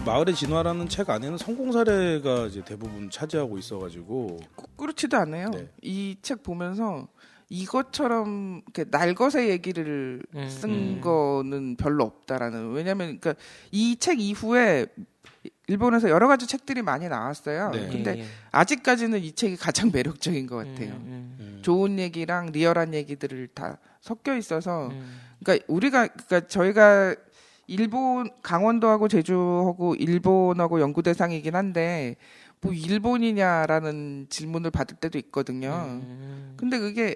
마을의 진화라는 책 안에는 성공 사례가 이제 대부분 차지하고 있어가지고 꼭 그렇지도 않아요. 네. 이 책 보면서 이것처럼 이렇게 날것의 얘기를 쓴 거는 별로 없다라는. 왜냐하면 그러니까 이 책 이후에 일본에서 여러 가지 책들이 많이 나왔어요. 네. 근데 아직까지는 이 책이 가장 매력적인 것 같아요. 좋은 얘기랑 리얼한 얘기들을 다 섞여 있어서 그러니까 저희가 일본 강원도하고 제주하고 일본하고 연구 대상이긴 한데 뭐 일본이냐라는 질문을 받을 때도 있거든요. 근데 그게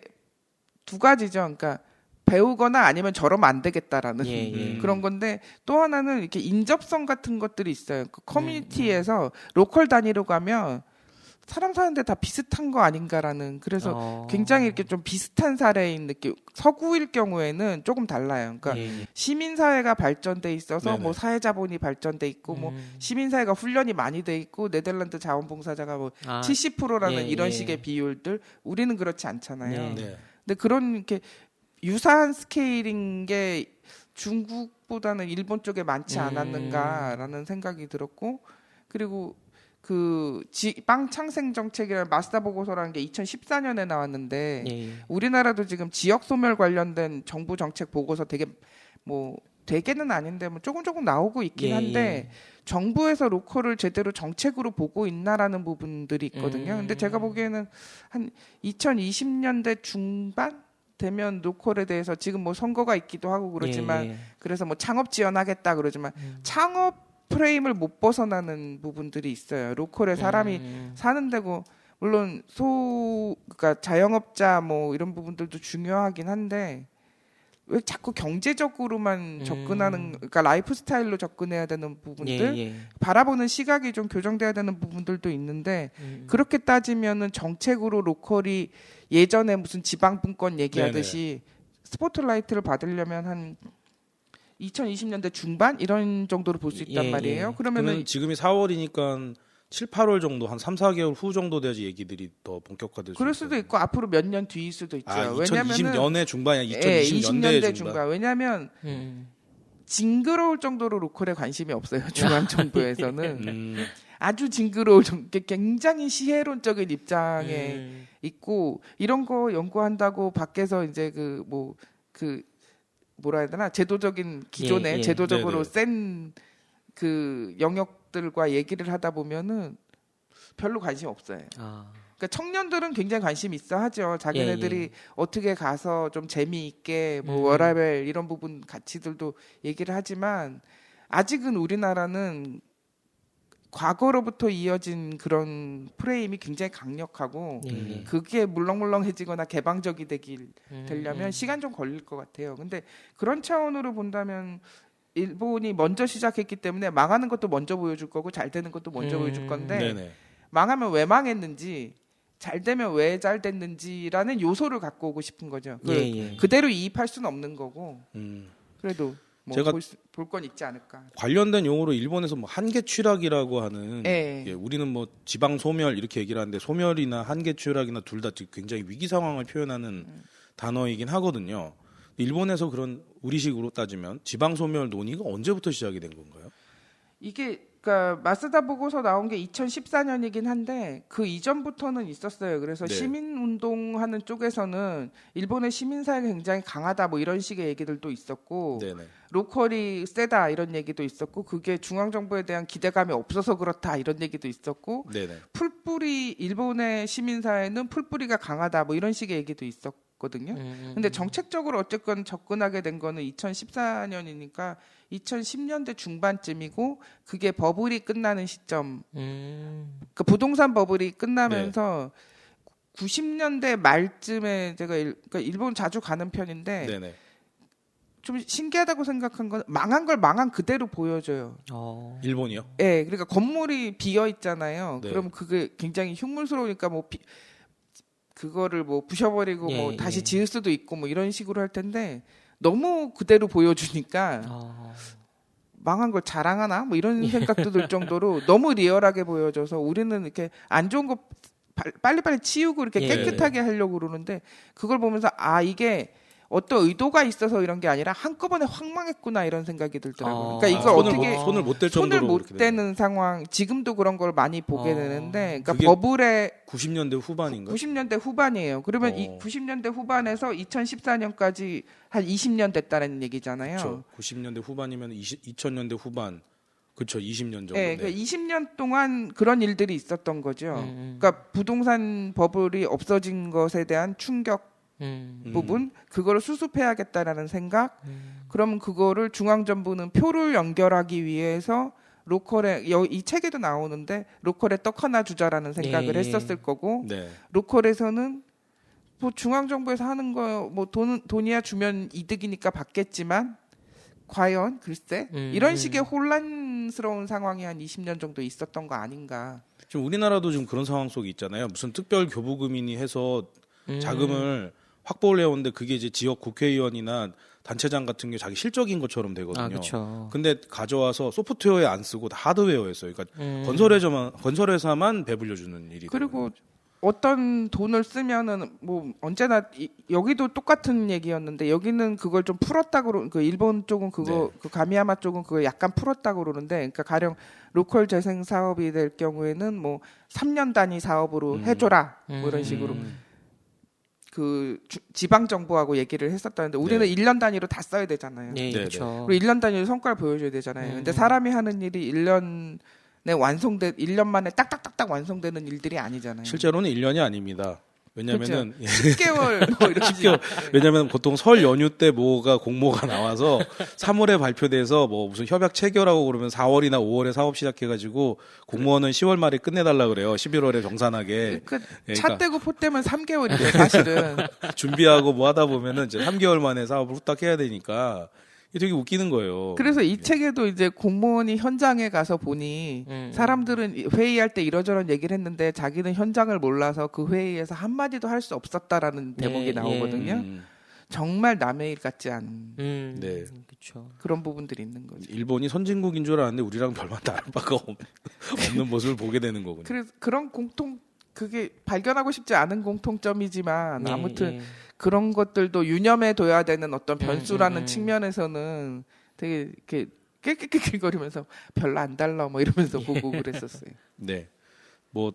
두 가지죠. 그러니까 배우거나 아니면 저러면 안 되겠다라는 그런 건데 또 하나는 이렇게 인접성 같은 것들이 있어요. 그 커뮤니티에서 로컬 단위로 가면 사람 사는데 다 비슷한 거 아닌가라는. 그래서 굉장히 이렇게 좀 비슷한 사례인 느낌. 서구일 경우에는 조금 달라요. 그러니까 시민사회가 발전돼 있어서 네네. 뭐 사회자본이 발전돼 있고 뭐 시민사회가 훈련이 많이 돼 있고 네덜란드 자원봉사자가 뭐 70%라는 이런 식의 비율들. 우리는 그렇지 않잖아요. 네. 근데 그런 이렇게 유사한 스케일인 게 중국보다는 일본 쪽에 많지 않았는가라는 생각이 들었고, 그리고 그 지방 창생 정책이라는 마스터 보고서라는 게 2014년에 나왔는데 우리나라도 지금 지역 소멸 관련된 정부 정책 보고서 되게 뭐 되게는 아닌데 뭐 조금 나오고 있긴 한데 정부에서 로컬을 제대로 정책으로 보고 있나라는 부분들이 있거든요. 근데 제가 보기에는 한 2020년대 중반 되면 로컬에 대해서 지금 뭐 선거가 있기도 하고 그렇지만 그래서 뭐 창업 지원하겠다 그러지만 창업 프레임을 못 벗어나는 부분들이 있어요. 로컬에 사람이 사는 데고 물론 그러니까 자영업자 뭐 이런 부분들도 중요하긴 한데 왜 자꾸 경제적으로만 접근하는, 그러니까 라이프 스타일로 접근해야 되는 부분들, 바라보는 시각이 좀 교정돼야 되는 부분들도 있는데 그렇게 따지면은 정책으로 로컬이 예전에 무슨 지방분권 얘기하듯이 스포트라이트를 받으려면 한 2020년대 중반 이런 정도로 볼 수 있단 말이에요. 그러면은 지금이 4월이니까 7, 8월 정도 한 3, 4개월 후 정도 돼야지 얘기들이 더 본격화될 수 그럴 수도 있고 앞으로 몇 년 뒤일 수도 있죠. 왜냐면은 2020년의 중반이야. 2020년대 중반. 왜냐하면 징그러울 정도로 로컬에 관심이 없어요. 중앙 정부에서는 아주 징그러울 정도, 굉장히 시혜론적인 입장에 있고 이런 거 연구한다고 밖에서 이제 뭐라 해야 되나 제도적인 기존에 제도적으로 센 그 영역들과 얘기를 하다 보면은 별로 관심 없어요. 그러니까 청년들은 굉장히 관심 있어 하죠. 자기네들이 어떻게 가서 좀 재미있게 뭐 워라밸 이런 부분 가치들도 얘기를 하지만 아직은 우리나라는 과거로부터 이어진 그런 프레임이 굉장히 강력하고 그게 물렁물렁해지거나 개방적이 되려면 시간 좀 걸릴 것 같아요. 근데 그런 차원으로 본다면 일본이 먼저 시작했기 때문에 망하는 것도 먼저 보여줄 거고 잘 되는 것도 먼저 보여줄 건데 망하면 왜 망했는지 잘 되면 왜 잘 됐는지라는 요소를 갖고 오고 싶은 거죠. 그대로 이입할 수는 없는 거고 그래도 뭐 제가 볼 건 있지 않을까. 관련된 용어로 일본에서 뭐 한계 추락이라고 하는 우리는 뭐 지방 소멸 이렇게 얘기를 하는데 소멸이나 한계 추락이나 둘 다 굉장히 위기 상황을 표현하는 단어이긴 하거든요. 일본에서 그런 우리식으로 따지면 지방 소멸 논의가 언제부터 시작이 된 건가요? 이게 그러니까 마스다 보고서 나온 게 2014년이긴 한데 그 이전부터는 있었어요. 그래서 시민 운동하는 쪽에서는 일본의 시민사회가 굉장히 강하다 뭐 이런 식의 얘기들도 있었고 로컬이 세다 이런 얘기도 있었고 그게 중앙정부에 대한 기대감이 없어서 그렇다 이런 얘기도 있었고 풀뿌리 일본의 시민사회는 풀뿌리가 강하다 뭐 이런 식의 얘기도 있었거든요. 근데 정책적으로 어쨌건 접근하게 된 거는 2014년이니까 2010년대 중반쯤이고 그게 버블이 끝나는 시점. 그 부동산 버블이 끝나면서 90년대 말쯤에 제가 그러니까 일본 자주 가는 편인데 좀 신기하다고 생각한 건 망한 걸 망한 그대로 보여줘요. 일본이요? 네, 그러니까 건물이 비어 있잖아요. 그럼 그게 굉장히 흉물스러우니까 뭐 그거를 뭐 부셔버리고 뭐 다시 지을 수도 있고 뭐 이런 식으로 할 텐데 너무 그대로 보여주니까 망한 걸 자랑하나 뭐 이런 생각도 들 정도로 너무 리얼하게 보여줘서 우리는 이렇게 안 좋은 거 빨리빨리 치우고 이렇게 깨끗하게 하려고 그러는데 그걸 보면서 이게 어떤 의도가 있어서 이런 게 아니라 한꺼번에 확 망했구나 이런 생각이 들더라고요. 그러니까 이걸 어떻게 손을 못 댈 정도로 손을 못 대는 상황, 지금도 그런 걸 많이 보게 되는데, 그러니까 그게 버블의 90년대 후반인가요? 90년대 후반이에요. 그러면 이 90년대 후반에서 2014년까지 한 20년 됐다는 얘기잖아요. 그렇죠. 90년대 후반이면 2000년대 후반. 그렇죠. 20년 정도. 네, 그러니까 20년 동안 그런 일들이 있었던 거죠. 그러니까 부동산 버블이 없어진 것에 대한 충격 부분, 그거를 수습해야겠다라는 생각. 그러면 그거를 중앙정부는 표를 연결하기 위해서 로컬에 이 책에도 나오는데 로컬에 떡 하나 주자라는 생각을 했었을 거고, 네. 로컬에서는 뭐 중앙정부에서 하는 거 뭐 돈이야 주면 이득이니까 받겠지만 과연 글쎄 이런 식의 혼란스러운 상황이 한 20년 정도 있었던 거 아닌가. 지금 우리나라도 지금 그런 상황 속에 있잖아요. 무슨 특별 교부금이니 해서 자금을 확보를 해오는데 그게 이제 지역 국회의원이나 단체장 같은 게 자기 실적인 것처럼 되거든요. 그렇죠. 근데 가져와서 소프트웨어에 안 쓰고 다 하드웨어에 써요. 그러니까 건설회사만 배불려주는 일이. 그리고 어떤 돈을 쓰면은 뭐 언제나 여기도 똑같은 얘기였는데 여기는 그걸 좀 풀었다고 그 일본 쪽은 그거 그 가미야마 쪽은 그거 약간 풀었다고 그러는데, 그러니까 가령 로컬 재생 사업이 될 경우에는 뭐 3년 단위 사업으로 해줘라 뭐 이런 식으로 그 지방 정부하고 얘기를 했었다는데 우리는 1년 단위로 다 써야 되잖아요. 네, 그렇죠. 그리고 1년 단위로 성과를 보여줘야 되잖아요. 근데 사람이 하는 일이 1년 내 1년 만에 딱딱딱딱 완성되는 일들이 아니잖아요. 실제로는 1년이 아닙니다. 왜냐면은 그렇죠. 10개월 뭐 이런 10개월. 왜냐면 보통 설 연휴 때 뭐가 공모가 나와서 3월에 발표돼서 뭐 무슨 협약 체결하고 그러면 4월이나 5월에 사업 시작해가지고 공무원은 10월 말에 끝내달라 그래요. 11월에 정산하게. 차 떼고 포 떼면 3개월이죠 사실은. 준비하고 뭐 하다 보면은 이제 3개월 만에 사업을 후딱 해야 되니까. 되게 웃기는 거예요. 그래서 이 책에도 이제 공무원이 현장에 가서 보니 사람들은 회의할 때 이러저런 얘기를 했는데 자기는 현장을 몰라서 그 회의에서 한마디도 할 수 없었다라는 대목이 나오거든요. 정말 남의 일 같지 않은 네. 그렇죠. 그런 부분들이 있는 거죠. 일본이 선진국인 줄 알았는데 우리랑 별반 다른 바가 없는 모습을 보게 되는 거군요. 그래서 그런 그게 발견하고 싶지 않은 공통점이지만 아무튼 그런 것들도 유념해 둬야 되는 어떤 변수라는 측면에서는 되게 이렇게 낄낄낄거리면서 별로 안 달라 뭐 이러면서 보고 그랬었어요. 네, 뭐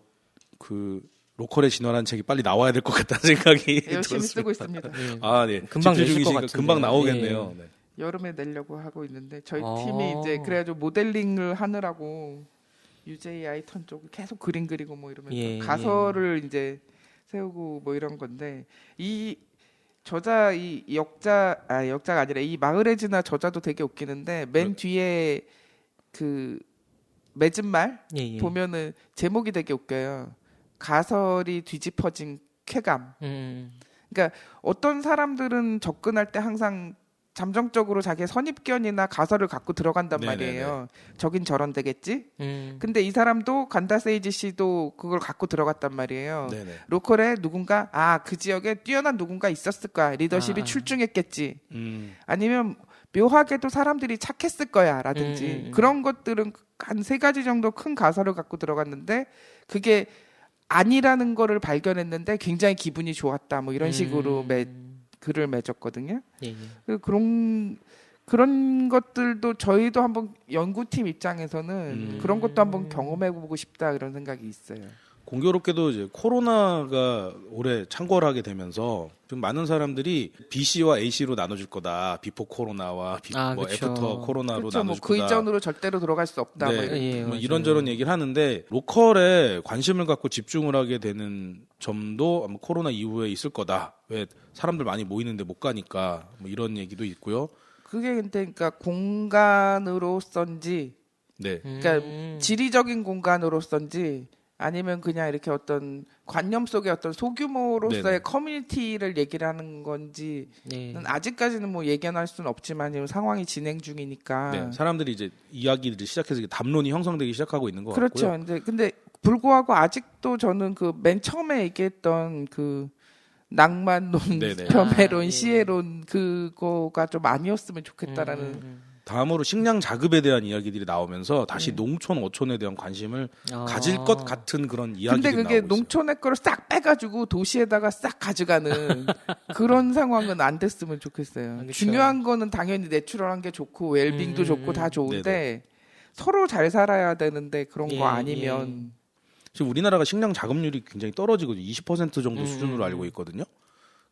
그 로컬의 진화라는 책이 빨리 나와야 될 것 같다는 생각이 열심히 들었습니다. 쓰고 있습니다. 아, 네. 금방 집필 내실 것 중이시니까 같은데. 금방 나오겠네요. 네. 여름에 내려고 하고 있는데 저희 팀이 이제 그래가지고 모델링을 하느라고 UJ 아이턴 쪽을 계속 그림 그리고 뭐 이러면서 가설을 이제 세우고 뭐 이런 건데 이 저자 이 역자가 아니라 이 마을의 진화 저자도 되게 웃기는데 맨 뒤에 그 맺은 말 보면은 제목이 되게 웃겨요. 가설이 뒤집어진 쾌감. 그러니까 어떤 사람들은 접근할 때 항상 잠정적으로 자기의 선입견이나 가설을 갖고 들어간단 말이에요. 저긴 저런 되겠지? 근데 이 사람도 간다세이지 씨도 그걸 갖고 들어갔단 말이에요. 네네. 로컬에 누군가 그 지역에 뛰어난 누군가 있었을 거야. 리더십이 출중했겠지. 아니면 묘하게도 사람들이 착했을 거야 라든지 그런 것들은 한 3가지 정도 큰 가설을 갖고 들어갔는데 그게 아니라는 거를 발견했는데 굉장히 기분이 좋았다 뭐 이런 식으로 글을 맺었거든요. 그런 것들도 저희도 한번 연구팀 입장에서는 그런 것도 한번 경험해보고 싶다 이런 생각이 있어요. 공교롭게도 이제 코로나가 올해 창궐하게 되면서 좀 많은 사람들이 BC와 AC로 나눠질 거다. 비포 코로나와 뭐 애프터 코로나로 그렇죠. 나눠질 그 거다. 이전으로 절대로 돌아갈 수 없다. 네. 뭐 이런저런 얘기를 하는데 로컬에 관심을 갖고 집중을 하게 되는 점도 아마 코로나 이후에 있을 거다. 왜 사람들 많이 모이는데 못 가니까 뭐 이런 얘기도 있고요. 그게 근데 그러니까 공간으로서인지, 그러니까 지리적인 공간으로서인지. 아니면 그냥 이렇게 어떤 관념 속의 어떤 소규모로서의 커뮤니티를 얘기를 하는 건지는 아직까지는 뭐 예견할 수는 없지만 지금 상황이 진행 중이니까 사람들이 이제 이야기들이 시작해서 담론이 형성되기 시작하고 있는 것 같고요. 그렇죠. 근데 불구하고 아직도 저는 그 맨 처음에 얘기했던 그 낭만론, 폄훼론, 시혜론 그거가 좀 아니었으면 좋겠다라는 다음으로 식량 자급에 대한 이야기들이 나오면서 다시 농촌 어촌에 대한 관심을 가질 것 같은 그런 이야기들이 나오고 있어요. 근데 그게 농촌의 거를 싹 빼가지고 도시에다가 싹 가져가는 그런 상황은 안 됐으면 좋겠어요. 그렇죠. 중요한 거는 당연히 내추럴한 게 좋고 웰빙도 좋고 다 좋은데 네네. 서로 잘 살아야 되는데 그런 거 아니면 지금 우리나라가 식량 자급률이 굉장히 떨어지거든요. 20% 정도 수준으로 알고 있거든요.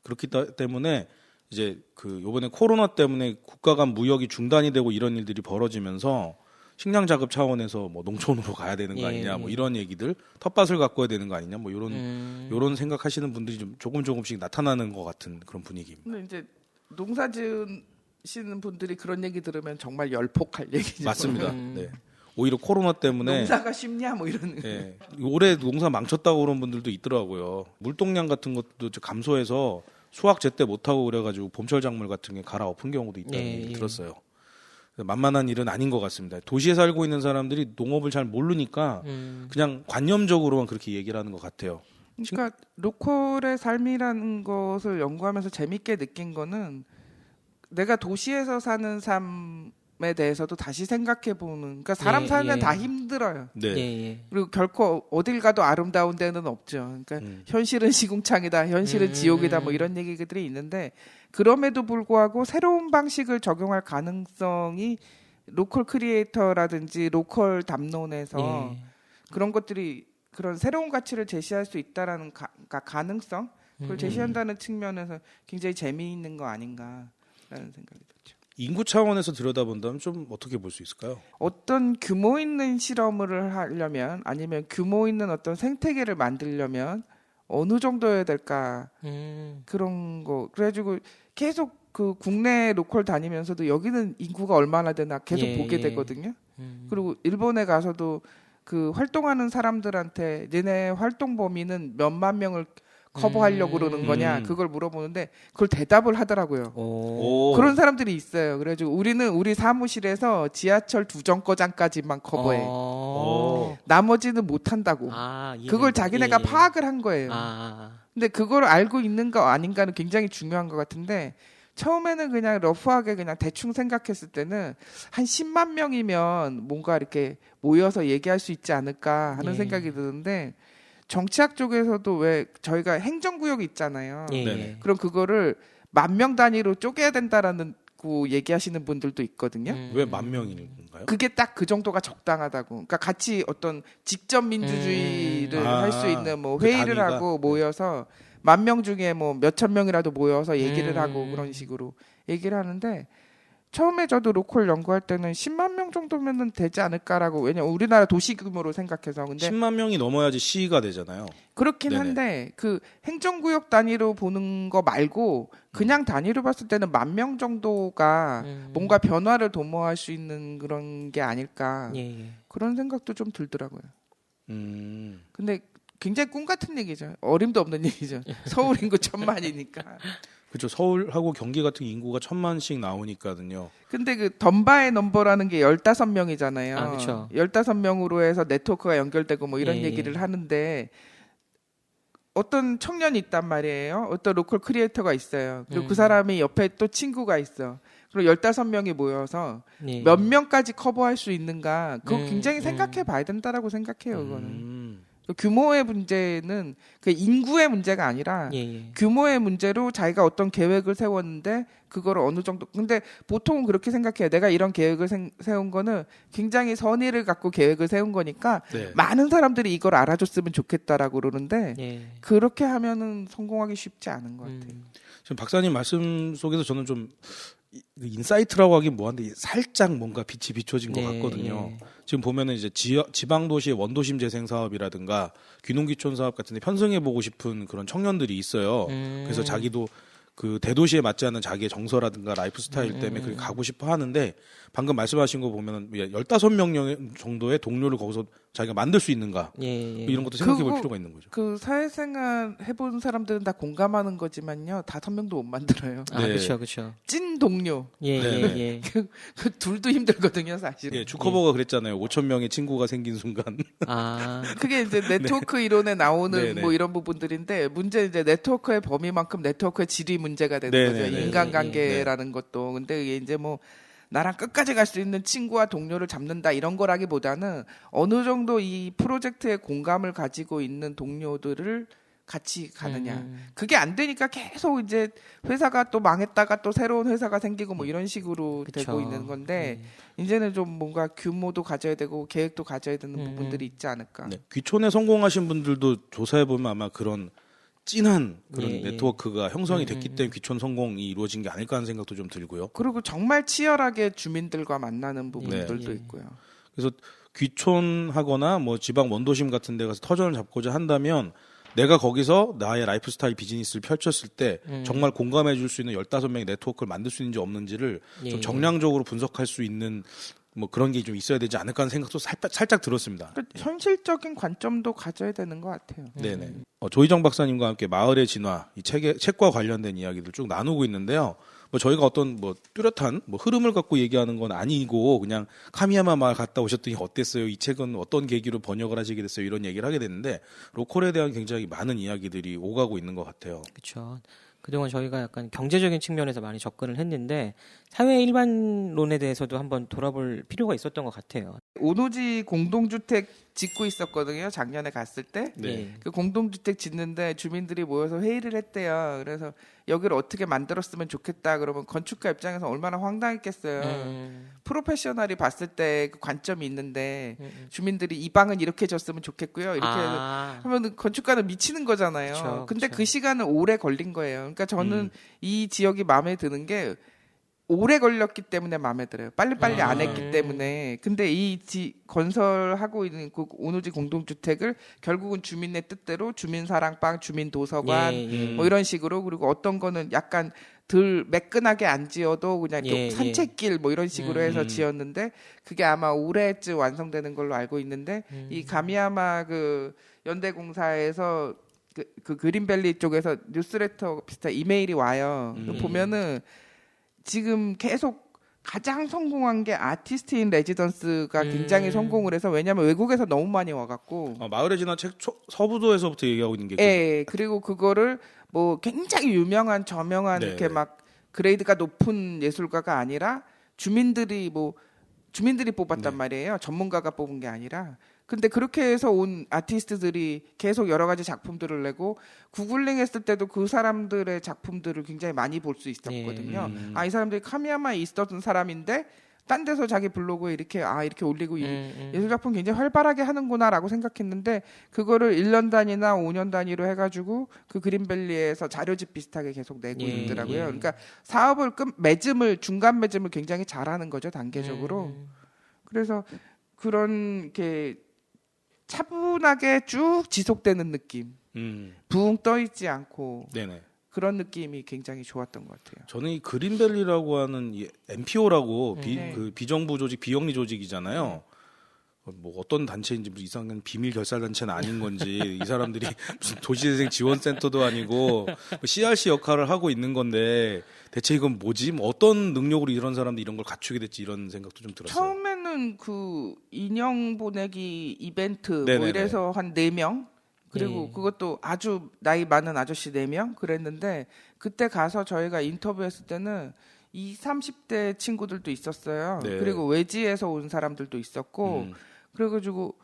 그렇기 때문에 이제 그 요번에 코로나 때문에 국가 간 무역이 중단이 되고 이런 일들이 벌어지면서 식량 자급 차원에서 뭐 농촌으로 가야 되는 거 아니냐 뭐 이런 얘기들 텃밭을 가꿔야 되는 거 아니냐 뭐 요런 생각하시는 분들이 좀 조금씩 나타나는 것 같은 그런 분위기입니다. 근데 이제 농사 지으시는 분들이 그런 얘기 들으면 정말 열폭할 얘기죠. 맞습니다. 네. 오히려 코로나 때문에 농사가 쉽냐 뭐 이런. 네. 올해 농사 망쳤다고 그런 분들도 있더라고요. 물동량 같은 것도 감소해서 수확 제때 못하고 그래가지고 봄철 작물 같은 게 갈아엎은 경우도 있다는 얘기 들었어요. 만만한 일은 아닌 것 같습니다. 도시에 살고 있는 사람들이 농업을 잘 모르니까 그냥 관념적으로만 그렇게 얘기를 하는 것 같아요. 그러니까 로컬의 삶이라는 것을 연구하면서 재밌게 느낀 거는 내가 도시에서 사는 삶에 대해서도 다시 생각해보는. 그러니까 사람 사는 데는 다 힘들어요. 네. 그리고 결코 어딜 가도 아름다운 데는 없죠. 그러니까 현실은 시궁창이다, 현실은 지옥이다, 뭐 이런 얘기들이 있는데 그럼에도 불구하고 새로운 방식을 적용할 가능성이 로컬 크리에이터라든지 로컬 담론에서 그런 것들이 그런 새로운 가치를 제시할 수 있다라는 가능성, 그걸 제시한다는 측면에서 굉장히 재미있는 거 아닌가라는 생각이 들죠. 인구 차원에서 들여다본다면 좀 어떻게 볼 수 있을까요? 어떤 규모 있는 실험을 하려면 아니면 규모 있는 어떤 생태계를 만들려면 어느 정도여야 될까 그런 거. 그래가지고 계속 그 국내 로컬 다니면서도 여기는 인구가 얼마나 되나 계속 보게 되거든요. 그리고 일본에 가서도 그 활동하는 사람들한테 너네 활동 범위는 몇만 명을 커버하려고 그러는 거냐 그걸 물어보는데 그걸 대답을 하더라고요. 그런 사람들이 있어요. 그래가지고 우리는 우리 사무실에서 지하철 2정거장까지만 커버해. 나머지는 못 한다고. 그걸 자기네가 파악을 한 거예요. 근데 그걸 알고 있는 거 아닌가는 굉장히 중요한 것 같은데 처음에는 그냥 러프하게 그냥 대충 생각했을 때는 한 10만 명이면 뭔가 이렇게 모여서 얘기할 수 있지 않을까 하는 생각이 드는데 정치학 쪽에서도 왜 저희가 행정구역이 있잖아요. 그럼 그거를 10,000명 단위로 쪼개야 된다라는 얘기하시는 분들도 있거든요. 왜 10,000명인 건가요? 그게 딱 그 정도가 적당하다고. 그러니까 같이 어떤 직접 민주주의를 할 수 있는 뭐 회의를 그 하고 모여서 10,000명 중에 뭐 몇천 명이라도 모여서 얘기를 하고 그런 식으로 얘기를 하는데 처음에 저도 로컬 연구할 때는 10만 명 정도면은 되지 않을까라고. 왜냐면 우리나라 도시 규모로 생각해서. 근데 10만 명이 넘어야지 시가 되잖아요. 그렇긴 한데 그 행정구역 단위로 보는 거 말고 그냥 단위로 봤을 때는 10,000명 정도가 뭔가 변화를 도모할 수 있는 그런 게 아닐까. 그런 생각도 좀 들더라고요. 근데 굉장히 꿈 같은 얘기죠. 어림도 없는 얘기죠. 서울 인구 1,000만이니까. 그렇죠. 서울하고 경기 같은 인구가 1,000만씩 나오니까요. 근데 그 덤바의 넘버라는 게 15명이잖아요. 그렇죠. 15명으로 해서 네트워크가 연결되고 뭐 이런 얘기를 하는데 어떤 청년이 있단 말이에요. 어떤 로컬 크리에이터가 있어요. 그리고 그 사람이 옆에 또 친구가 있어. 그리고 15명이 모여서 몇 명까지 커버할 수 있는가 그거 굉장히 생각해 봐야 된다라고 생각해요. 그거는. 규모의 문제는 그 인구의 문제가 아니라 규모의 문제로 자기가 어떤 계획을 세웠는데 그거를 어느 정도. 근데 보통은 그렇게 생각해요. 내가 이런 계획을 세운 거는 굉장히 선의를 갖고 계획을 세운 거니까 많은 사람들이 이걸 알아줬으면 좋겠다라고 그러는데 그렇게 하면은 성공하기 쉽지 않은 것 같아요. 지금 박사님 말씀 속에서 저는 좀 인사이트라고 하긴 뭐한데 살짝 뭔가 빛이 비춰진 것 같거든요. 지금 보면은 이제 지방 도시의 원도심 재생 사업이라든가 귀농귀촌 사업 같은데 편승해 보고 싶은 그런 청년들이 있어요. 그래서 자기도 그 대도시에 맞지 않는 자기의 정서라든가 라이프 스타일 때문에 그렇게 가고 싶어 하는데 방금 말씀하신 거 보면은 15명 정도의 동료를 거기서 자기가 만들 수 있는가 이런 것도 생각해 볼 필요가 있는 거죠. 그 사회생활 해본 사람들은 다 공감하는 거지만요. 5명도 못 만들어요. 그렇죠. 찐 동료. 그 둘도 힘들거든요, 사실은. 주커버가 그랬잖아요. 5,000명의 친구가 생긴 순간. 그게 이제 네트워크 이론에 나오는 뭐 이런 부분들인데 문제는 이제 네트워크의 범위만큼 네트워크의 질이 문제가 되는 거죠. 인간관계라는 것도. 근데 이게 이제 뭐 나랑 끝까지 갈 수 있는 친구와 동료를 잡는다 이런 거라기보다는 어느 정도 이 프로젝트에 공감을 가지고 있는 동료들을 같이 가느냐. 그게 안 되니까 계속 이제 회사가 또 망했다가 또 새로운 회사가 생기고 뭐 이런 식으로 그쵸. 되고 있는 건데 이제는 좀 뭔가 규모도 가져야 되고 계획도 가져야 되는 부분들이 있지 않을까. 네. 귀촌에 성공하신 분들도 조사해 보면 아마 그런 찐한 그런 네트워크가 형성이 됐기 때문에 귀촌 성공이 이루어진 게 아닐까 하는 생각도 좀 들고요. 그리고 정말 치열하게 주민들과 만나는 부분들도 있고요. 그래서 귀촌하거나 뭐 지방 원도심 같은 데 가서 터전을 잡고자 한다면 내가 거기서 나의 라이프 스타일 비즈니스를 펼쳤을 때 정말 공감해 줄 수 있는 15명의 네트워크를 만들 수 있는지 없는지를 좀 정량적으로 분석할 수 있는 뭐 그런 게 좀 있어야 되지 않을까 하는 생각도 살짝 들었습니다. 현실적인 관점도 가져야 되는 것 같아요. 네네. 조희정 박사님과 함께 마을의 진화 이 책과 관련된 이야기들 쭉 나누고 있는데요. 뭐 저희가 어떤 뭐 뚜렷한 뭐 흐름을 갖고 얘기하는 건 아니고 그냥 카미야마 마을 갔다 오셨더니 어땠어요? 이 책은 어떤 계기로 번역을 하시게 됐어요? 이런 얘기를 하게 됐는데 로컬에 대한 굉장히 많은 이야기들이 오가고 있는 것 같아요. 그렇죠. 그동안 저희가 약간 경제적인 측면에서 많이 접근을 했는데 사회 일반론에 대해서도 한번 돌아볼 필요가 있었던 것 같아요. 오노지 공동주택 짓고 있었거든요. 작년에 갔을 때. 네. 그 공동주택 짓는데 주민들이 모여서 회의를 했대요. 그래서 여기를 어떻게 만들었으면 좋겠다. 그러면 건축가 입장에서 얼마나 황당했겠어요. 프로페셔널이 봤을 때 그 관점이 있는데 주민들이 이 방은 이렇게 졌으면 좋겠고요. 이렇게 하면 건축가는 미치는 거잖아요. 그쵸, 근데 그쵸. 그 시간은 오래 걸린 거예요. 그러니까 저는 이 지역이 마음에 드는 게 오래 걸렸기 때문에 마음에 들어요. 빨리빨리 안 했기 때문에. 근데 이 건설하고 있는 그 오노지 공동주택을 결국은 주민의 뜻대로 주민사랑방, 주민도서관 뭐 이런 식으로 그리고 어떤 거는 약간 덜 매끈하게 안 지어도 그냥 산책길 뭐 이런 식으로 해서 지었는데 그게 아마 올해쯤 완성되는 걸로 알고 있는데 이 가미야마 그 연대공사에서 그 그린밸리 쪽에서 뉴스레터 비슷한 이메일이 와요. 보면은 지금 계속 가장 성공한 게 아티스트 인 레지던스가 굉장히 성공을 해서 왜냐하면 외국에서 너무 많이 와갖고 마을의 진화 책 서부도에서부터 얘기하고 있는 게 예, 그리고 그거를 뭐 굉장히 유명한 저명한 이렇게 막 그레이드가 높은 예술가가 아니라 주민들이 뽑았단 말이에요. 전문가가 뽑은 게 아니라. 근데 그렇게 해서 온 아티스트들이 계속 여러 가지 작품들을 내고 구글링 했을 때도 그 사람들의 작품들을 굉장히 많이 볼 수 있었거든요. 이 사람들이 카미야마에 있었던 사람인데 딴 데서 자기 블로그에 이렇게 올리고 예술 작품 굉장히 활발하게 하는구나라고 생각했는데 그거를 1년 단위나 5년 단위로 해가지고 그 그린밸리에서 자료집 비슷하게 계속 내고 있더라고요. 그러니까 사업을 중간 매짐을 굉장히 잘하는 거죠, 단계적으로. 그래서 그런 이렇게 차분하게 쭉 지속되는 느낌, 붕 떠 있지 않고. 네네. 그런 느낌이 굉장히 좋았던 것 같아요. 저는 이 그린밸리라고 하는 이 NPO라고 그 비정부 조직, 비영리 조직이잖아요. 뭐 어떤 단체인지 무슨 이상한 비밀 결사 단체는 아닌 건지 이 사람들이 무슨 도시재생 지원센터도 아니고 CRC 역할을 하고 있는 건데 대체 이건 뭐지? 뭐 어떤 능력으로 이런 사람들이 이런 걸 갖추게 됐지 이런 생각도 좀 들었어요. 처음에는 그 인형 보내기 이벤트 뭐 이래서 한 4명 그리고 그것도 아주 나이 많은 아저씨 4명 그랬는데 그때 가서 저희가 인터뷰했을 때는 20, 30대 친구들도 있었어요. 그리고 외지에서 온 사람들도 있었고 그래가지고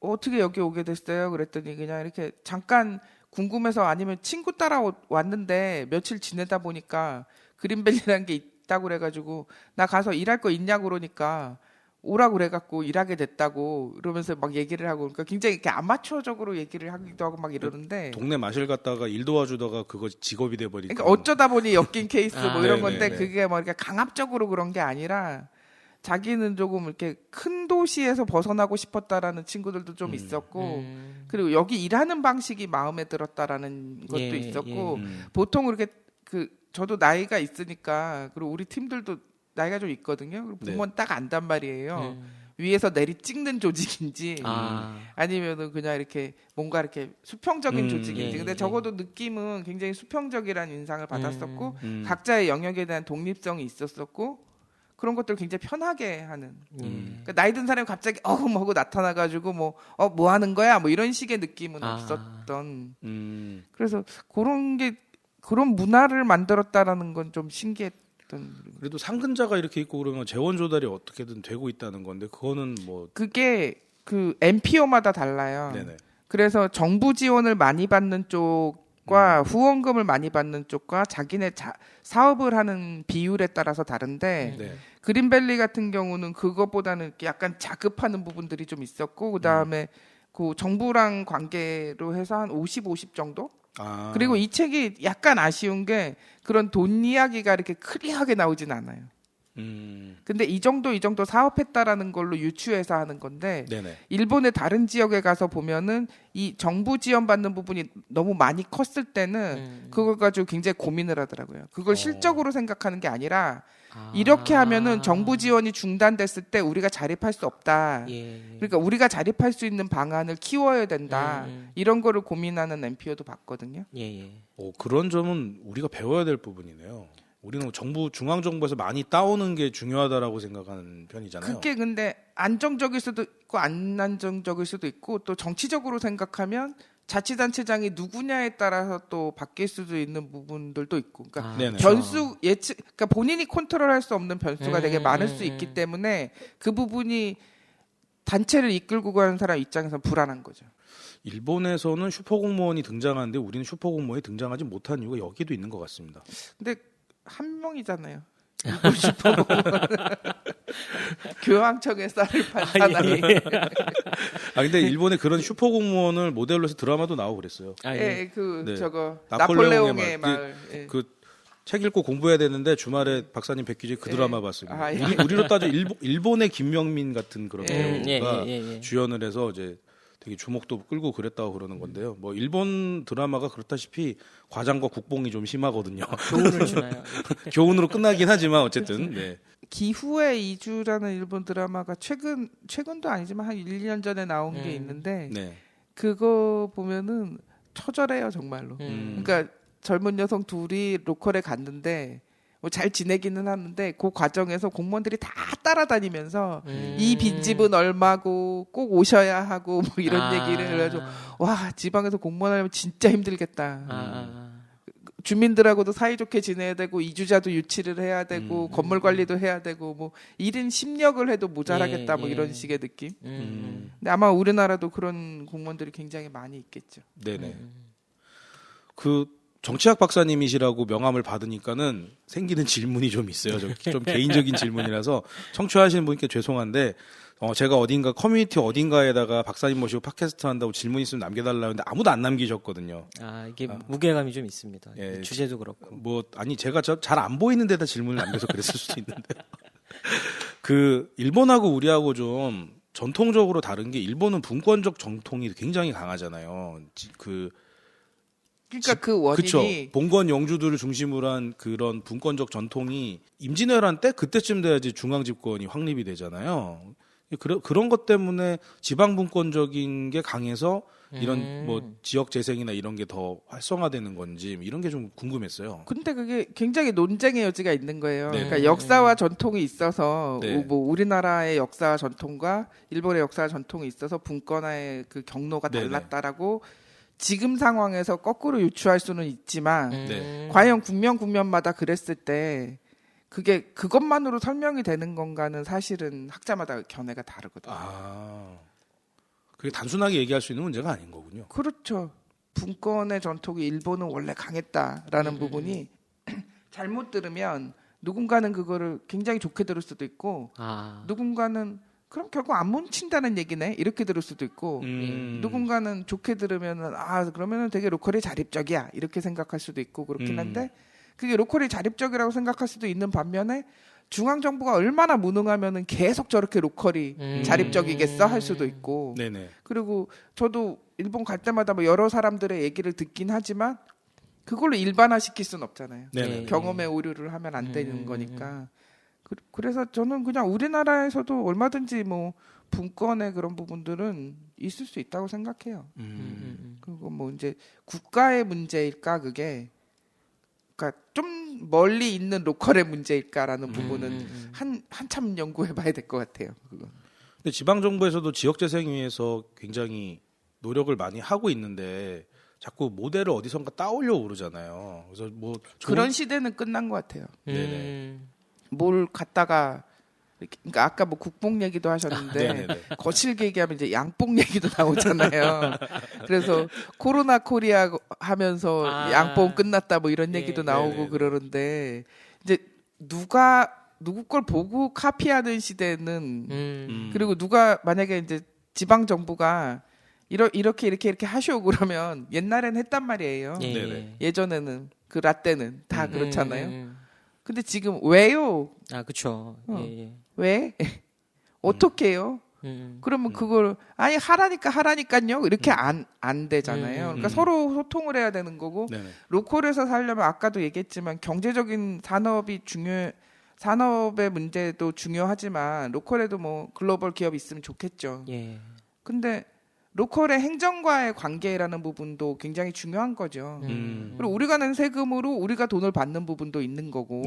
어떻게 여기 오게 됐어요? 그랬더니 그냥 이렇게 잠깐 궁금해서 아니면 친구 따라 왔는데 며칠 지내다 보니까 그린밸리라는 게 있다고 그래가지고 나 가서 일할 거 있냐고 그러니까 오라고 그래갖고 일하게 됐다고 이러면서 막 얘기를 하고 그러니까 굉장히 이렇게 아마추어적으로 얘기를 하기도 하고 막 이러는데 동네 마실 갔다가 일 도와주다가 그거 직업이 돼버리니까 그러니까 어쩌다 보니 엮인 케이스 뭐 이런 건데 그게 뭐 이렇게 강압적으로 그런 게 아니라 자기는 조금 이렇게 큰 도시에서 벗어나고 싶었다라는 친구들도 좀 있었고 그리고 여기 일하는 방식이 마음에 들었다라는 것도 있었고 보통 그렇게 저도 나이가 있으니까 그리고 우리 팀들도 나이가 좀 있거든요. 보면 딱 안단 말이에요. 위에서 내리 찍는 조직인지 아니면은 그냥 이렇게 뭔가 이렇게 수평적인 조직인지. 근데 적어도 느낌은 굉장히 수평적이라는 인상을 받았었고 각자의 영역에 대한 독립성이 있었었고 그런 것들을 굉장히 편하게 하는. 그러니까 나이 든 사람이 갑자기 하고 나타나가지고 뭐 하는 거야 뭐 이런 식의 느낌은 없었던. 그래서 그런 문화를 만들었다라는 건 좀 신기했. 그래도 상근자가 이렇게 있고 그러면 재원 조달이 어떻게든 되고 있다는 건데 그거는 뭐 그게 그 NPO마다 달라요. 네네. 그래서 정부 지원을 많이 받는 쪽과 후원금을 많이 받는 쪽과 자기네 사업을 하는 비율에 따라서 다른데 네. 그린밸리 같은 경우는 그것보다는 약간 자급하는 부분들이 좀 있었고 그다음에 그 정부랑 관계로 해서 한 50 정도? 그리고 이 책이 약간 아쉬운 게 그런 돈 이야기가 이렇게 클리어하게 나오진 않아요. 근데 이 정도 사업했다라는 걸로 유추해서 하는 건데 네네. 일본의 다른 지역에 가서 보면은 이 정부 지원 받는 부분이 너무 많이 컸을 때는 그걸 가지고 굉장히 고민을 하더라고요. 그걸 실적으로 생각하는 게 아니라 이렇게 하면은 정부 지원이 중단됐을 때 우리가 자립할 수 없다. 그러니까 우리가 자립할 수 있는 방안을 키워야 된다. 이런 거를 고민하는 NPO도 봤거든요. 그런 점은 우리가 배워야 될 부분이네요. 우리는 정부 중앙정부에서 많이 따오는 게 중요하다라고 생각하는 편이잖아요. 그게 근데 안정적일 수도 있고 안 안정적일 수도 있고 또 정치적으로 생각하면 자치단체장이 누구냐에 따라서 또 바뀔 수도 있는 부분들도 있고, 그러니까 변수 예측, 그러니까 본인이 컨트롤할 수 없는 변수가 되게 많을 수 있기 때문에 그 부분이 단체를 이끌고 가는 사람 입장에서 불안한 거죠. 일본에서는 슈퍼공무원이 등장하는데 우리는 슈퍼공무원이 등장하지 못한 이유가 여기도 있는 것 같습니다. 근데 한 명이잖아요. 슈퍼공무원. 교황청에 쌀을 판 사나이. 근데 일본에 그런 슈퍼공무원을 모델로 해서 드라마도 나오고 그랬어요. 저거 나폴레옹의 말. 그 책 읽고 공부해야 되는데 주말에 박사님 뵙기 전에 그 드라마 봤습니다. 우리로 따져 일본의 김명민 같은 그런 배우가 주연을 해서 이제 되게 주목도 끌고 그랬다고 그러는 건데요. 뭐 일본 드라마가 그렇다시피 과장과 국뽕이 좀 심하거든요. 교훈을 주나요? 교훈으로 끝나긴 하지만 어쨌든. 네. 기후의 이주라는 일본 드라마가 최근도 아니지만 한 1, 2년 전에 나온 게 있는데 그거 보면은 처절해요 정말로. 그러니까 젊은 여성 둘이 로컬에 갔는데 뭐 잘 지내기는 하는데 그 과정에서 공무원들이 다 따라다니면서 이 빈집은 얼마고 꼭 오셔야 하고 뭐 이런 얘기를 해가지고 와 지방에서 공무원 하려면 진짜 힘들겠다. 주민들하고도 사이좋게 지내야 되고 이주자도 유치를 해야 되고 건물 관리도 해야 되고 뭐 1인 10역을 해도 모자라겠다 뭐 이런 식의 느낌. 근데 아마 우리나라도 그런 공무원들이 굉장히 많이 있겠죠. 네네. 그 정치학 박사님이시라고 명함을 받으니까는 생기는 질문이 좀 있어요. 좀 개인적인 질문이라서 청취하시는 분께 죄송한데 제가 어딘가 커뮤니티 어딘가에다가 박사님 모시고 팟캐스트 한다고 질문 있으면 남겨달라고 했는데 아무도 안 남기셨거든요. 이게 무게감이 좀 있습니다. 주제도 그렇고. 제가 잘 안 보이는 데다 질문을 남겨서 그랬을 수도 있는데. 그 일본하고 우리하고 좀 전통적으로 다른 게 일본은 분권적 정통이 굉장히 강하잖아요. 그러니까 그 원인이 그쵸. 봉건 영주들을 중심으로 한 그런 분권적 전통이 임진왜란 때 그때쯤 돼야지 중앙 집권이 확립이 되잖아요. 그런 것 때문에 지방 분권적인 게 강해서 이런 뭐 지역 재생이나 이런 게 더 활성화되는 건지 이런 게 좀 궁금했어요. 근데 그게 굉장히 논쟁의 여지가 있는 거예요. 그러니까 역사와 전통이 있어서 뭐 우리나라의 역사와 전통과 일본의 역사와 전통이 있어서 분권화의 그 경로가 달랐다라고 지금 상황에서 거꾸로 유추할 수는 있지만 과연 국면마다 그랬을 때 그게 그것만으로 설명이 되는 건가는 사실은 학자마다 견해가 다르거든요. 그게 단순하게 얘기할 수 있는 문제가 아닌 거군요. 그렇죠. 분권의 전통이 일본은 원래 강했다라는 부분이 잘못 들으면 누군가는 그거를 굉장히 좋게 들을 수도 있고 누군가는 그럼 결국 안 뭉친다는 얘기네 이렇게 들을 수도 있고 누군가는 좋게 들으면은 그러면은 되게 로컬이 자립적이야 이렇게 생각할 수도 있고 그렇긴 한데 그게 로컬이 자립적이라고 생각할 수도 있는 반면에 중앙 정부가 얼마나 무능하면은 계속 저렇게 로컬이 자립적이겠어 할 수도 있고 그리고 저도 일본 갈 때마다 뭐 여러 사람들의 얘기를 듣긴 하지만 그걸로 일반화시킬 수는 없잖아요. 경험의 오류를 하면 안 되는 거니까. 그래서 저는 그냥 우리나라에서도 얼마든지 뭐 분권의 그런 부분들은 있을 수 있다고 생각해요. 그리고 뭐 이제 국가의 문제일까 그게, 그러니까 좀 멀리 있는 로컬의 문제일까라는 부분은 한참 연구해봐야 될 것 같아요. 그건. 근데 지방 정부에서도 지역 재생 위해서 굉장히 노력을 많이 하고 있는데 자꾸 모델을 어디선가 따오려고 그러잖아요. 그래서 뭐 그런 시대는 끝난 것 같아요. 네네. 뭘 갖다가 그러니까 아까 뭐 국뽕 얘기도 하셨는데 거칠게 얘기하면 이제 양뽕 얘기도 나오잖아요. 그래서 코로나 코리아 하면서 양뽕 끝났다 뭐 이런 얘기도 나오고 그러는데 이제 누구 걸 보고 카피하는 시대는 그리고 누가 만약에 이제 지방 정부가 이렇게 하시오 그러면 옛날엔 했단 말이에요. 예전에는 그 라떼는 다 그렇잖아요. 근데 지금 왜요? 그렇죠. 왜? 어떻게 해요? 그러면 그걸 아니 하라니까요. 이렇게 안 되잖아요. 그러니까 서로 소통을 해야 되는 거고 로컬에서 살려면 아까도 얘기했지만 경제적인 산업의 문제도 중요하지만 로컬에도 뭐 글로벌 기업이 있으면 좋겠죠. 근데 로컬의 행정과의 관계라는 부분도 굉장히 중요한 거죠. 그리고 우리가 낸 세금으로 우리가 돈을 받는 부분도 있는 거고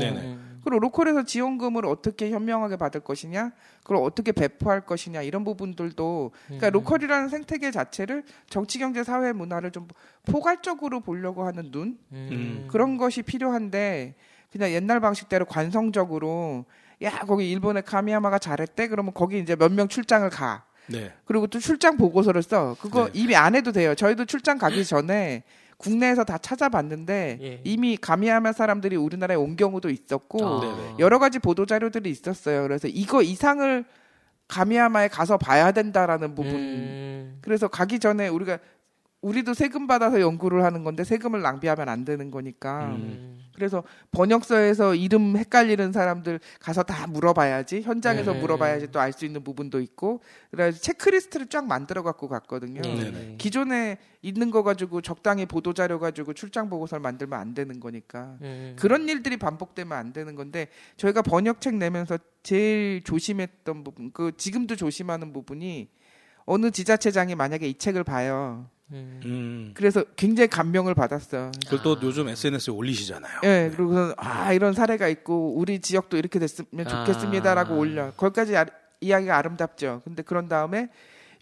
그리고 로컬에서 지원금을 어떻게 현명하게 받을 것이냐 그걸 어떻게 배포할 것이냐 이런 부분들도 그러니까 로컬이라는 생태계 자체를 정치, 경제, 사회, 문화를 좀 포괄적으로 보려고 하는 눈 그런 것이 필요한데 그냥 옛날 방식대로 관성적으로 야 거기 일본의 카미야마가 잘했대 그러면 거기 이제 몇 명 출장을 가 그리고 또 출장 보고서를 써. 그거 이미 안 해도 돼요. 저희도 출장 가기 전에 국내에서 다 찾아봤는데 이미 가미야마 사람들이 우리나라에 온 경우도 있었고 여러 가지 보도 자료들이 있었어요. 그래서 이거 이상을 가미야마에 가서 봐야 된다라는 부분. 그래서 가기 전에 우리도 세금 받아서 연구를 하는 건데 세금을 낭비하면 안 되는 거니까. 그래서 번역서에서 이름 헷갈리는 사람들 가서 다 물어봐야지. 현장에서 물어봐야지 또 알 수 있는 부분도 있고. 그래서 체크리스트를 쫙 만들어 갖고 갔거든요. 기존에 있는 거 가지고 적당히 보도 자료 가지고 출장 보고서를 만들면 안 되는 거니까. 그런 일들이 반복되면 안 되는 건데 저희가 번역책 내면서 제일 조심했던 부분, 지금도 조심하는 부분이 어느 지자체장이 만약에 이 책을 봐요. 그래서 굉장히 감명을 받았어. 그걸 또 요즘 SNS에 올리시잖아요. 네, 그리고 이런 사례가 있고 우리 지역도 이렇게 됐으면 좋겠습니다라고 올려. 거기까지 이야기가 아름답죠. 근데 그런 다음에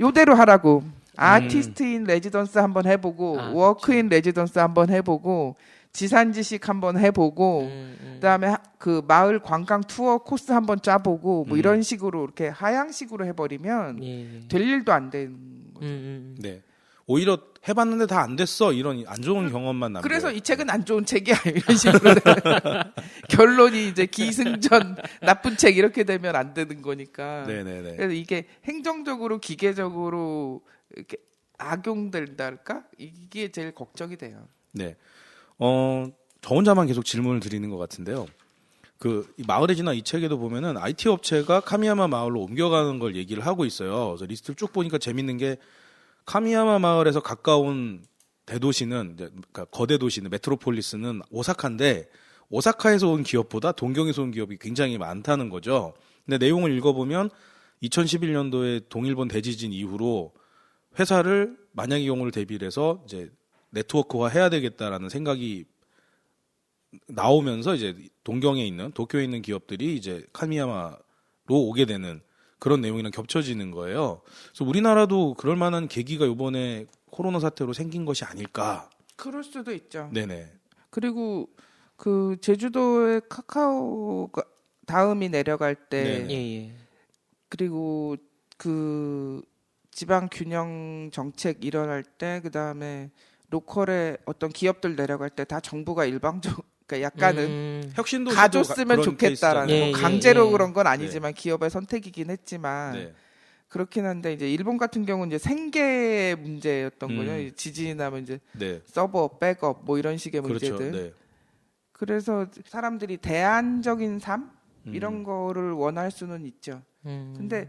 요대로 하라고. 아티스트인 레지던스 한번 해보고 워크인 레지던스 한번 해보고 지산지식 한번 해보고 그다음에 그 마을 관광 투어 코스 한번 짜보고 뭐 이런 식으로 이렇게 하향식으로 해버리면 될 일도 안 되는 거죠. 네. 오히려 해봤는데 다 안 됐어 이런 안 좋은 경험만 남겨요. 그래서 이 책은 안 좋은 책이야 이런 식으로 결론이 이제 기승전 나쁜 책 이렇게 되면 안 되는 거니까. 네네네. 그래서 이게 행정적으로 기계적으로 이렇게 악용된다 할까? 이게 제일 걱정이 돼요. 네. 저 혼자만 계속 질문을 드리는 것 같은데요. 이 마을의 진화 이 책에도 보면은 IT 업체가 카미야마 마을로 옮겨가는 걸 얘기를 하고 있어요. 그래서 리스트를 쭉 보니까 재밌는 게 카미야마 마을에서 가까운 대도시는 그러니까 거대 도시는 메트로폴리스는 오사카인데 오사카에서 온 기업보다 동경에서 온 기업이 굉장히 많다는 거죠. 근데 내용을 읽어보면 2011년도에 동일본 대지진 이후로 회사를 만약의 경우를 대비를 해서 이제 네트워크화 해야 되겠다라는 생각이 나오면서 이제 동경에 있는 도쿄에 있는 기업들이 이제 카미야마로 오게 되는 그런 내용이랑 겹쳐지는 거예요. 그래서 우리나라도 그럴 만한 계기가 이번에 코로나 사태로 생긴 것이 아닐까. 그럴 수도 있죠. 네네. 그리고 그 제주도의 카카오가 다음이 내려갈 때 그리고 그 지방 균형 정책 일어날 때 그다음에 로컬에 어떤 기업들 내려갈 때 다 정부가 일방적 그러니까 약간은 혁신도 가줬으면 좋겠다라는 강제로 그런 건 아니지만 기업의 선택이긴 했지만 그렇긴 한데 이제 일본 같은 경우는 이제 생계 문제였던 거죠. 지진이 나면 이제 서버, 백업 뭐 이런 식의 문제들. 그래서 사람들이 대안적인 삶 이런 거를 원할 수는 있죠. 근데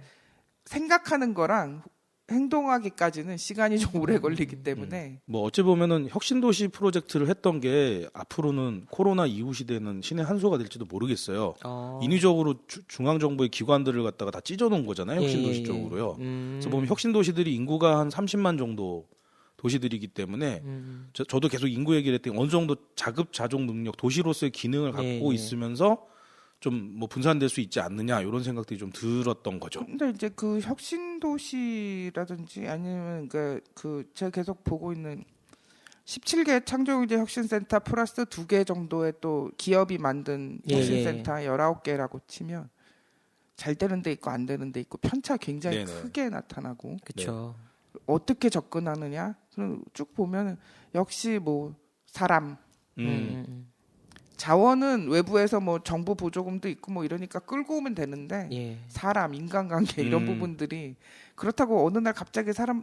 생각하는 거랑 행동하기까지는 시간이 좀 오래 걸리기 때문에 뭐 어찌 보면은 혁신도시 프로젝트를 했던 게 앞으로는 코로나 이후 시대는 신의 한 수가 될지도 모르겠어요. 인위적으로 중앙정부의 기관들을 갖다가 다 찢어놓은 거잖아요. 혁신도시 쪽으로요. 그래서 보면 혁신도시들이 인구가 한 30만 정도 도시들이기 때문에 저도 계속 인구 얘기를 했더니 어느 정도 자급자족 능력 도시로서의 기능을 갖고 있으면서 좀 뭐 분산될 수 있지 않느냐 이런 생각들이 좀 들었던 거죠. 근데 이제 그 혁신 도시라든지 아니면 그 제가 계속 보고 있는 17개 창조경제혁신센터 플러스 2개 정도의 또 기업이 만든 혁신센터 19개라고 치면 잘 되는 데 있고 안 되는 데 있고 편차 굉장히 크게 나타나고 그렇죠. 어떻게 접근하느냐 쭉 보면 역시 뭐 사람 자원은 외부에서 뭐 정부 보조금도 있고 뭐 이러니까 끌고 오면 되는데 사람 인간관계 이런 부분들이 그렇다고 어느 날 갑자기 사람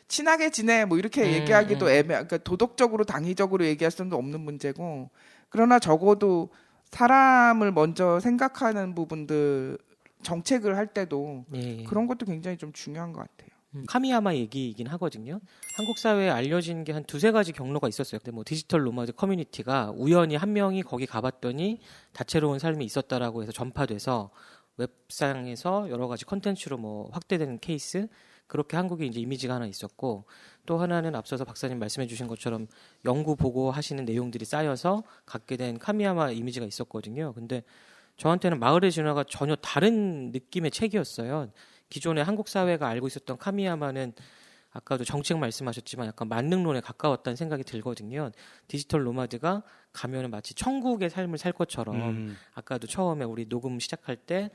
친하게 지내 뭐 이렇게 얘기하기도 그러니까 도덕적으로 당위적으로 얘기할 수는 없는 문제고 그러나 적어도 사람을 먼저 생각하는 부분들 정책을 할 때도 그런 것도 굉장히 좀 중요한 것 같아요. 카미야마 얘기이긴 하거든요. 한국 사회에 알려진 게 한 2-3가지 경로가 있었어요. 근데 뭐 디지털 노마드 커뮤니티가 우연히 한 명이 거기 가봤더니 다채로운 삶이 있었다라고 해서 전파돼서 웹상에서 여러 가지 컨텐츠로 뭐 확대되는 케이스, 그렇게 한국에 이제 이미지가 하나 있었고, 또 하나는 앞서서 박사님 말씀해주신 것처럼 연구 보고하시는 내용들이 쌓여서 갖게 된 카미야마 이미지가 있었거든요. 근데 저한테는 마을의 진화가 전혀 다른 느낌의 책이었어요. 기존의 한국 사회가 알고 있었던 카미야마는 아까도 정책 말씀하셨지만 약간 만능론에 가까웠다는 생각이 들거든요. 디지털 노마드가 가면은 마치 천국의 삶을 살 것처럼 아까도 처음에 우리 녹음 시작할 때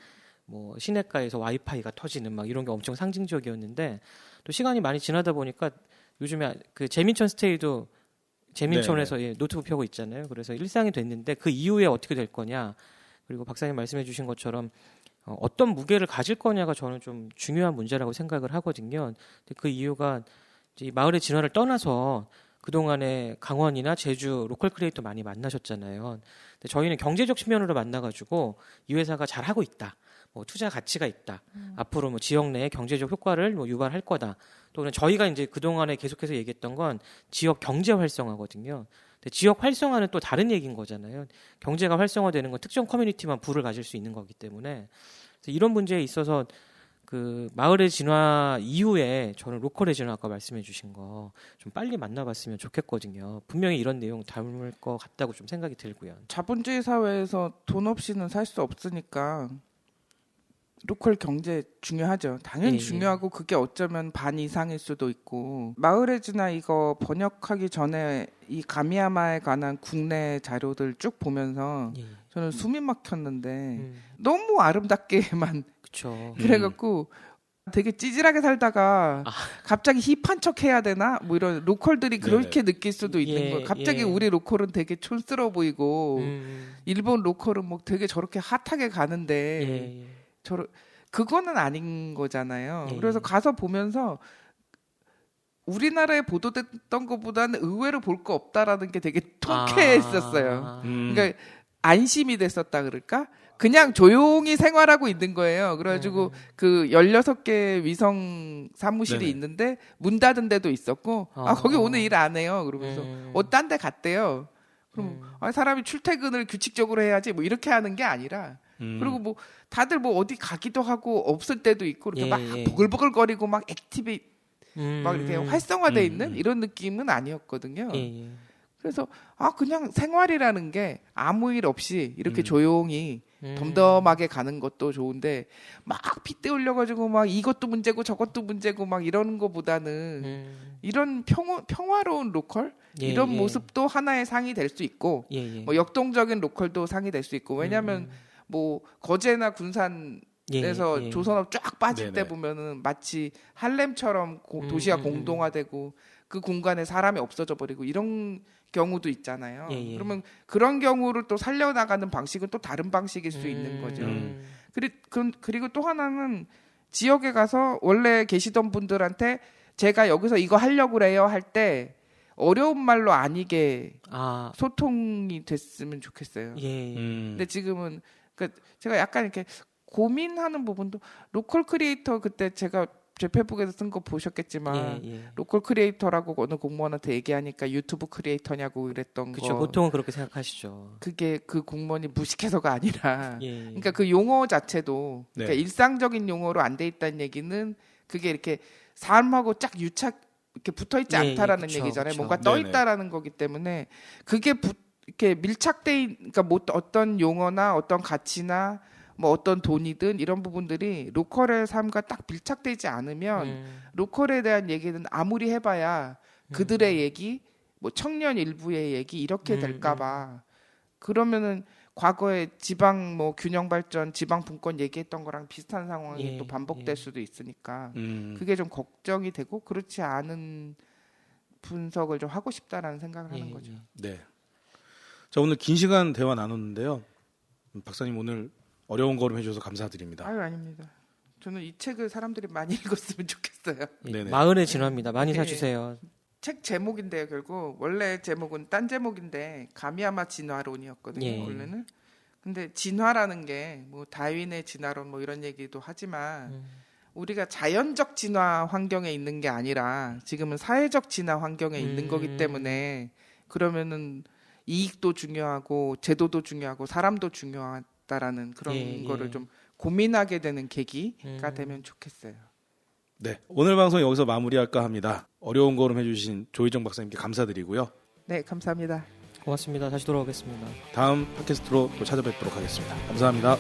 뭐 시내가에서 와이파이가 터지는 막 이런 게 엄청 상징적이었는데 또 시간이 많이 지나다 보니까 요즘에 그 재민천 스테이도 재민천에서 노트북 펴고 있잖아요. 그래서 일상이 됐는데 그 이후에 어떻게 될 거냐, 그리고 박사님 말씀해 주신 것처럼 어떤 무게를 가질 거냐가 저는 좀 중요한 문제라고 생각을 하거든요. 근데 그 이유가 이제 마을의 진화를 떠나서 그동안에 강원이나 제주 로컬 크리에이터 많이 만나셨잖아요. 근데 저희는 경제적 측면으로 만나가지고 이 회사가 잘하고 있다, 뭐 투자 가치가 있다, 앞으로 뭐 지역 내에 경제적 효과를 뭐 유발할 거다, 또는 저희가 이제 그동안에 계속해서 얘기했던 건 지역 경제 활성화거든요. 근데 지역 활성화는 또 다른 얘기인 거잖아요. 경제가 활성화되는 건 특정 커뮤니티만 부를 가질 수 있는 거기 때문에, 그래서 이런 문제에 있어서 그 마을의 진화 이후에 저는 로컬의 진화 아까 말씀해 주신 거 좀 빨리 만나봤으면 좋겠거든요. 분명히 이런 내용 담을 것 같다고 좀 생각이 들고요. 자본주의 사회에서 돈 없이는 살 수 없으니까 로컬 경제 중요하죠. 당연히 중요하고 그게 어쩌면 반 이상일 수도 있고, 마을의 진화 이거 번역하기 전에 이 가미야마에 관한 국내 자료들 쭉 보면서 저는 숨이 막혔는데 너무 아름답게만 그쵸. 그래갖고 되게 찌질하게 살다가 갑자기 힙한 척 해야 되나? 뭐 이런 로컬들이 그렇게 느낄 수도 있는 거예요. 갑자기 우리 로컬은 되게 촌스러워 보이고 일본 로컬은 뭐 되게 저렇게 핫하게 가는데 그거는 아닌 거잖아요. 그래서 가서 보면서 우리나라에 보도됐던 것보다는 의외로 볼 거 없다라는 게 되게 통쾌했었어요. 그러니까 안심이 됐었다 그럴까? 그냥 조용히 생활하고 있는 거예요. 그래가지고 그 16개 위성 사무실이 있는데 문 닫은 데도 있었고, 거기 오늘 일 안 해요. 그러면서 딴 데 갔대요. 그럼 사람이 출퇴근을 규칙적으로 해야지 뭐 이렇게 하는 게 아니라, 그리고 뭐 다들 뭐 어디 가기도 하고 없을 때도 있고 이렇게 막 보글보글거리고 막 액티비 막 이렇게 활성화돼 있는 이런 느낌은 아니었거든요. 그래서 그냥 생활이라는 게 아무 일 없이 이렇게 조용히 덤덤하게 가는 것도 좋은데 막 핏대 올려가지고 막 이것도 문제고 저것도 문제고 막 이러는 것보다는 이런 평화로운 로컬 이런 모습도 하나의 상이 될 수 있고, 뭐 역동적인 로컬도 상이 될 수 있고, 왜냐하면 뭐 거제나 군산에서 조선업 쫙 빠질 때 보면은 마치 할렘처럼 도시가 공동화되고 그 공간에 사람이 없어져 버리고 이런 경우도 있잖아요. 그러면 그런 경우를 또 살려나가는 방식은 또 다른 방식일 수 있는 거죠. 그리고 또 하나는 지역에 가서 원래 계시던 분들한테 제가 여기서 이거 하려고 그래요 할 때 어려운 말로 아니게 소통이 됐으면 좋겠어요. 근데 지금은 제가 약간 이렇게 고민하는 부분도, 로컬 크리에이터 그때 제가 제 페북에서 쓴 거 보셨겠지만 로컬 크리에이터라고 어느 공무원한테 얘기하니까 유튜브 크리에이터냐고 그랬던 그쵸, 거. 보통은 그렇게 생각하시죠. 그게 그 공무원이 무식해서가 아니라 그러니까 그 용어 자체도 그러니까 일상적인 용어로 안 돼 있다는 얘기는 그게 이렇게 삶하고 쫙 유착 이렇게 붙어 있지 않다라는 그쵸, 얘기잖아요. 그쵸. 뭔가 떠 있다라는 거기 때문에 그게 이렇게 밀착돼, 그러니까 뭐 어떤 용어나 어떤 가치나 뭐 어떤 돈이든 이런 부분들이 로컬의 삶과 딱 밀착되지 않으면 로컬에 대한 얘기는 아무리 해봐야 그들의 얘기, 뭐 청년 일부의 얘기 이렇게 될까봐 그러면은 과거에 지방 뭐 균형 발전, 지방 분권 얘기했던 거랑 비슷한 상황이 또 반복될 수도 있으니까 그게 좀 걱정이 되고 그렇지 않은 분석을 좀 하고 싶다라는 생각을 하는 거죠. 네. 자, 오늘 긴 시간 대화 나눴는데요. 박사님 오늘 어려운 걸음 해주셔서 감사드립니다. 아유, 아닙니다. 저는 이 책을 사람들이 많이 읽었으면 좋겠어요. 마흔의 진화입니다. 많이 사주세요. 책 제목인데요. 결국 원래 제목은 딴 제목인데 가미야마 진화론이었거든요. 원래는. 근데 진화라는 게 뭐 다윈의 진화론 뭐 이런 얘기도 하지만 우리가 자연적 진화 환경에 있는 게 아니라 지금은 사회적 진화 환경에 있는 거기 때문에 그러면은 이익도 중요하고 제도도 중요하고 사람도 중요하다라는 그런 거를 좀 고민하게 되는 계기가 되면 좋겠어요. 네, 오늘 방송 여기서 마무리할까 합니다. 어려운 걸음 해주신 조희정 박사님께 감사드리고요. 네, 감사합니다. 고맙습니다. 다시 돌아오겠습니다. 다음 팟캐스트로 또 찾아뵙도록 하겠습니다. 감사합니다.